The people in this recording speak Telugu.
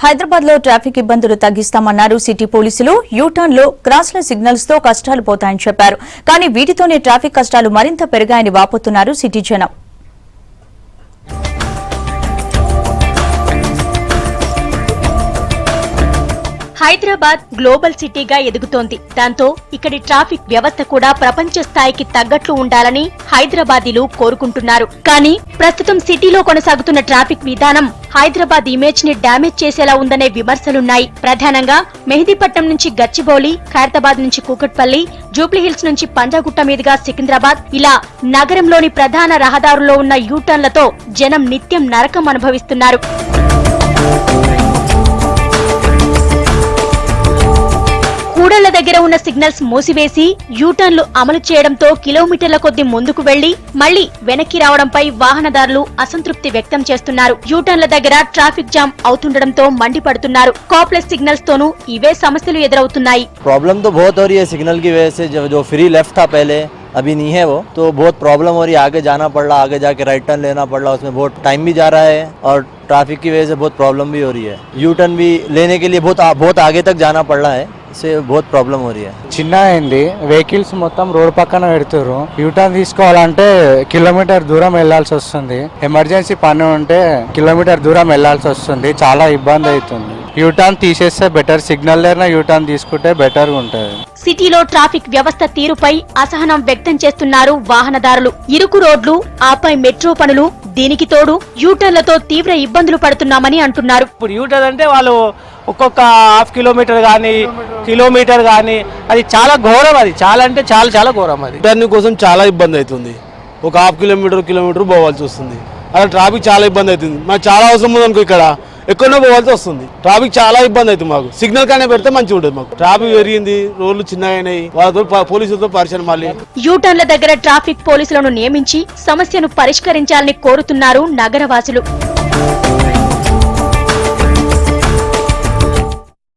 హైదరాబాద్ లో ట్రాఫిక్ ఇబ్బందులు తగ్గిస్తామన్నారు సిటీ పోలీసులు. యూటర్న్ లో క్రాస్ల సిగ్నల్స్ తో కష్టాలు పోతాయని చెప్పారు. కానీ వీటితోనే ట్రాఫిక్ కష్టాలు మరింత పెరిగాయని వాపోతున్నారు సిటీ జనం. హైదరాబాద్ గ్లోబల్ సిటీగా ఎదుగుతోంది. దాంతో ఇక్కడి ట్రాఫిక్ వ్యవస్థ కూడా ప్రపంచ స్థాయికి తగ్గట్లు ఉండాలని హైదరాబాదీలు కోరుకుంటున్నారు. కానీ ప్రస్తుతం సిటీలో కొనసాగుతున్న ట్రాఫిక్ విధానం హైదరాబాద్ ఇమేజ్ ని డ్యామేజ్ చేసేలా ఉందనే విమర్శలున్నాయి. ప్రధానంగా మెహదీపట్నం నుంచి గచ్చిబౌలి, ఖైరతాబాద్ నుంచి కూకట్పల్లి, జూబ్లీహిల్స్ నుంచి పంజాగుట్ట మీదుగా సికింద్రాబాద్, ఇలా నగరంలోని ప్రధాన రహదారుల్లో ఉన్న యూటర్న్లతో జనం నిత్యం నరకం అనుభవిస్తున్నారు. కూడళ్ల దగ్గర ఉన్న సిగ్నల్స్ మూసివేసి యూటర్న్లు అమలు చేయడంతో కిలోమీటర్ల కొద్ది ముందుకు వెళ్లి మళ్లీ వెనక్కి రావడంపై వాహనదారులు అసంతృప్తి వ్యక్తం చేస్తున్నారు. యూటర్న్ల దగ్గర ట్రాఫిక్ జామ్ అవుతుండడంతో మండిపడుతున్నారు. కాప్లెస్ సిగ్నల్స్ తోనూ ఇవే సమస్యలు ఎదురవుతున్నాయి. प्रॉब्लम तो बहुत हो रही है सिग्नल की वजह से. जो फ्री लेफ्ट था पहले, अभी नहीं है वो, तो बहुत प्रॉब्लम हो रही है. आगे जाना पड़ रहा, आगे जाके राइट टर्न लेना पड़ रहा, उसमें बहुत टाइम भी जा रहा है और ट्रैफिक की वजह से बहुत प्रॉब्लम भी हो रही है. यू टर्न भी लेने के लिए बहुत आगे तक जाना पड़ रहा है, से बहुत प्रॉब्लम हो रही है. చిన్న అయింది, వెహికల్స్ మొత్తం రోడ్ పక్కన పెడుతున్నారు. యూటర్న్ తీసుకోవాలంటే కిలోమీటర్ దూరం వెళ్లాల్సి వస్తుంది. ఎమర్జెన్సీ పని ఉంటే కిలోమీటర్ దూరం వెళ్లాల్సి వస్తుంది. చాలా ఇబ్బంది అవుతుంది. యూటర్న్ తీసేస్తే బెటర్, సిగ్నల్ లేన యూటర్న్ తీసుకుంటే బెటర్ ఉంటుంది. సిటీలో ట్రాఫిక్ వ్యవస్థ తీరుపై అసహనం వ్యక్తం చేస్తున్నారు వాహనదారులు. ఇరుకు రోడ్లు, ఆపై మెట్రో పనులు, దీనికి తోడు యూటర్న్లతో తీవ్ర ఇబ్బందులు పడుతున్నామని అంటున్నారు. ఇప్పుడు యూటర్న్ అంటే వాళ్ళు ఒక్కొక్క హాఫ్ కిలోమీటర్ కానీ కిలోమీటర్ కానీ అది చాలా ఘోరం. అది చాలా అంటే చాలా ఘోరం. అది యూటర్న్ కోసం చాలా ఇబ్బంది అవుతుంది. ఒక హాఫ్ కిలోమీటర్ పోవాల్సి వస్తుంది. అలా ట్రాఫిక్ చాలా ఇబ్బంది అవుతుంది. మాకు చాలా అవసరం ఉంది అనుకో, ఇక్కడ ఎక్కడో పోవాల్సి వస్తుంది. ట్రాఫిక్ చాలా ఇబ్బంది అవుతుంది మాకు. సిగ్నల్ కానీ పెడితే మంచిగా ఉంటుంది. మాకు ట్రాఫిక్ పెరిగింది, రోడ్లు చిన్నగా అయినాయి, వాళ్ళతో పోలీసులతో పరిచయం. మళ్ళీ యూటర్న్ల దగ్గర ట్రాఫిక్ పోలీసులను నియమించి సమస్యను పరిష్కరించాలని కోరుతున్నారు నగరవాసులు.